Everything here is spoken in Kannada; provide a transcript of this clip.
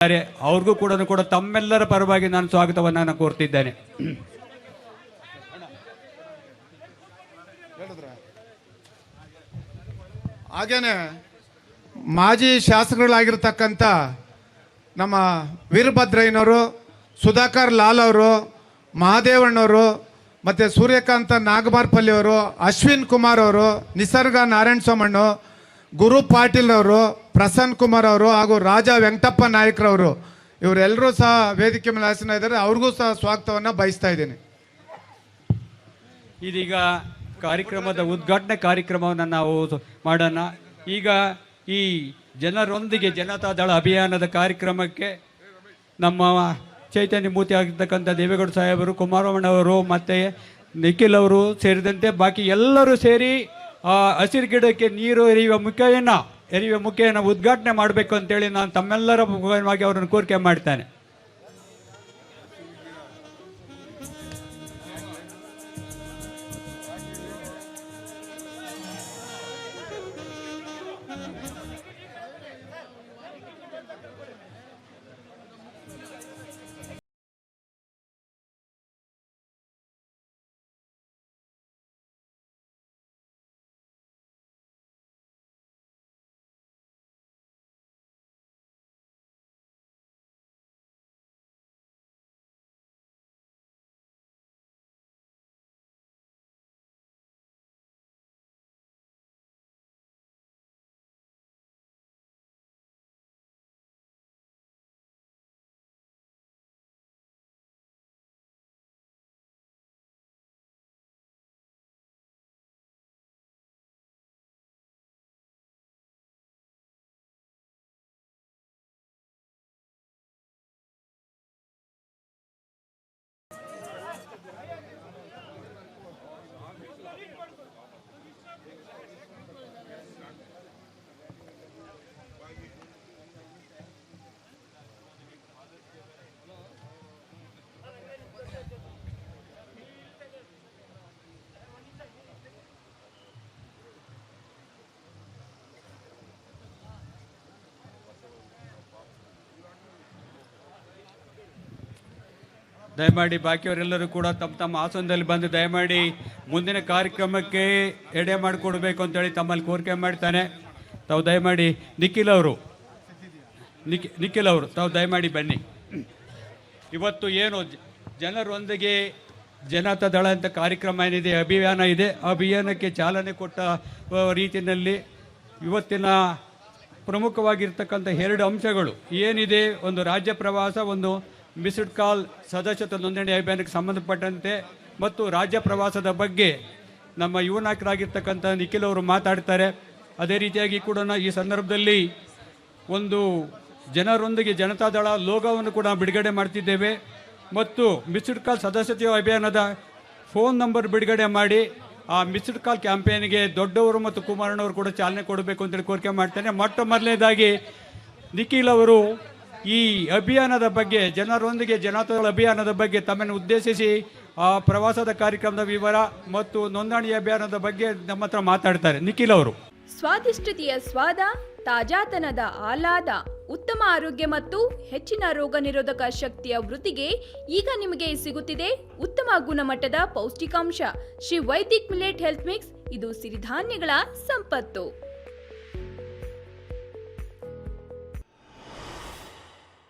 ಅವ್ರಿಗೂ ಕೂಡ ತಮ್ಮೆಲ್ಲರ ಪರವಾಗಿ ನಾನು ಸ್ವಾಗತವನ್ನು ಕೋರ್ತಿದ್ದೇನೆ. ಹಾಗೇನೆ ಮಾಜಿ ಶಾಸಕರುಗಳಾಗಿರ್ತಕ್ಕಂಥ ನಮ್ಮ ವೀರಭದ್ರಯ್ಯನವರು, ಸುಧಾಕರ್ ಲಾಲ್ ಅವರು, ಮಹಾದೇವಣ್ಣವರು, ಮತ್ತು ಸೂರ್ಯಕಾಂತ ನಾಗಮಾರ್ಪಲ್ಲಿ ಅವರು, ಅಶ್ವಿನ್ ಕುಮಾರ್ ಅವರು, ನಿಸರ್ಗ ನಾರಾಯಣ ಸ್ವಾಮಣ್ಣು, ಗುರು ಪಾಟೀಲ್ ಅವರು, ಪ್ರಸನ್ನ ಕುಮಾರ್ ಅವರು ಹಾಗೂ ರಾಜ ವೆಂಕಟಪ್ಪ ನಾಯಕರವರು ಇವರೆಲ್ಲರೂ ಸಹ ವೇದಿಕೆ ಮೇಲೆ ಆಸನ ಇದ್ದಾರೆ. ಅವ್ರಿಗೂ ಸಹ ಸ್ವಾಗತವನ್ನು ಬಯಸ್ತಾ ಇದ್ದೀನಿ. ಇದೀಗ ಕಾರ್ಯಕ್ರಮದ ಉದ್ಘಾಟನೆ ಕಾರ್ಯಕ್ರಮವನ್ನು ನಾವು ಮಾಡೋಣ. ಈಗ ಈ ಜನರೊಂದಿಗೆ ಜನತಾದಳ ಅಭಿಯಾನದ ಕಾರ್ಯಕ್ರಮಕ್ಕೆ ನಮ್ಮ ಚೈತನ್ಯ ಮೂರ್ತಿ ಆಗಿರ್ತಕ್ಕಂಥ ದೇವೇಗೌಡ ಸಾಹೇಬರು, ಕುಮಾರಣ್ಣವರು ಮತ್ತು ನಿಖಿಲ್ ಅವರು ಸೇರಿದಂತೆ ಬಾಕಿ ಎಲ್ಲರೂ ಸೇರಿ ಆ ಹಸಿರು ಗಿಡಕ್ಕೆ ನೀರು ಎರೆಯುವ ಮುಖೇನ ಉದ್ಘಾಟನೆ ಮಾಡಬೇಕು ಅಂತೇಳಿ ನಾನು ತಮ್ಮೆಲ್ಲರ ಮುಖವಾಗಿ ಅವರನ್ನು ಕೋರಿಕೆ ಮಾಡ್ತೇನೆ. ದಯಮಾಡಿ ಬಾಕಿಯವರೆಲ್ಲರೂ ಕೂಡ ತಮ್ಮ ಆಸನದಲ್ಲಿ ಬಂದು ದಯಮಾಡಿ ಮುಂದಿನ ಕಾರ್ಯಕ್ರಮಕ್ಕೆ ಎಡೆ ಮಾಡಿಕೊಡ್ಬೇಕು ಅಂತೇಳಿ ತಮ್ಮಲ್ಲಿ ಕೋರಿಕೆ ಮಾಡ್ತಾನೆ. ತಾವು ದಯಮಾಡಿ ನಿಖಿಲ್ ಅವರು ತಾವು ದಯಮಾಡಿ ಬನ್ನಿ. ಇವತ್ತು ಏನು ಜನರೊಂದಿಗೆ ಜನತಾದಳ ಅಂತ ಕಾರ್ಯಕ್ರಮ ಏನಿದೆ, ಅಭಿಯಾನ ಇದೆ, ಅಭಿಯಾನಕ್ಕೆ ಚಾಲನೆ ಕೊಟ್ಟ ರೀತಿಯಲ್ಲಿ ಇವತ್ತಿನ ಪ್ರಮುಖವಾಗಿರ್ತಕ್ಕಂಥ 2 ಅಂಶಗಳು ಏನಿದೆ, ಒಂದು ರಾಜ್ಯ ಪ್ರವಾಸ, ಒಂದು ಮಿಸ್ಡ್ ಕಾಲ್ ಸದಸ್ಯತ್ವ ನೋಂದಣಿ ಅಭಿಯಾನಕ್ಕೆ ಸಂಬಂಧಪಟ್ಟಂತೆ ಮತ್ತು ರಾಜ್ಯ ಪ್ರವಾಸದ ಬಗ್ಗೆ ನಮ್ಮ ಯುವ ನಾಯಕರಾಗಿರ್ತಕ್ಕಂಥ ನಿಖಿಲ್ ಅವರು ಮಾತಾಡ್ತಾರೆ. ಅದೇ ರೀತಿಯಾಗಿ ಕೂಡ ಈ ಸಂದರ್ಭದಲ್ಲಿ ಒಂದು ಜನರೊಂದಿಗೆ ಜನತಾದಳ ಲೋಗೋವನ್ನು ಕೂಡ ಬಿಡುಗಡೆ ಮಾಡ್ತಿದ್ದೇವೆ ಮತ್ತು ಮಿಸ್ಡ್ ಕಾಲ್ ಸದಸ್ಯತ್ವ ಅಭಿಯಾನದ ಫೋನ್ ನಂಬರ್ ಬಿಡುಗಡೆ ಮಾಡಿ ಆ ಮಿಸ್ಡ್ ಕಾಲ್ ಕ್ಯಾಂಪೇನ್ಗೆ ದೊಡ್ಡವರು ಮತ್ತು ಕುಮಾರಣ್ಣವರು ಕೂಡ ಚಾಲನೆ ಕೊಡಬೇಕು ಅಂತೇಳಿ ಕೋರಿಕೆ ಮಾಡ್ತೇನೆ. ಮೊದಲನೇದಾಗಿ ನಿಖಿಲ್ ಅವರು ಈ ಅಭಿಯಾನದ ಬಗ್ಗೆ, ಜನರೊಂದಿಗೆ ಜನತಾದಳ ಅಭಿಯಾನದ ಬಗ್ಗೆ ತಮ್ಮನ್ನು ಉದ್ದೇಶಿಸಿ ಆ ಪ್ರವಾಸದ ಕಾರ್ಯಕ್ರಮದ ವಿವರ ಮತ್ತು ನೋಂದಣಿ ಅಭಿಯಾನದ ಬಗ್ಗೆ ನಮ್ಮ ಹತ್ರ ಮಾತಾಡ್ತಾರೆ. ನಿಖಿಲ್ ಅವರು. ಸ್ವಾದಿಷ್ಟತೆಯ ಸ್ವಾದ, ತಾಜಾತನದ ಆಹ್ಲಾದ, ಉತ್ತಮ ಆರೋಗ್ಯ ಮತ್ತು ಹೆಚ್ಚಿನ ರೋಗ ನಿರೋಧಕ ಶಕ್ತಿಯ ವೃದ್ಧಿಗೆ ಈಗ ನಿಮಗೆ ಸಿಗುತ್ತಿದೆ ಉತ್ತಮ ಗುಣಮಟ್ಟದ ಪೌಷ್ಟಿಕಾಂಶ Shri Vaidik millet health mix. ಇದು ಸಿರಿಧಾನ್ಯಗಳ ಸಂಪತ್ತು.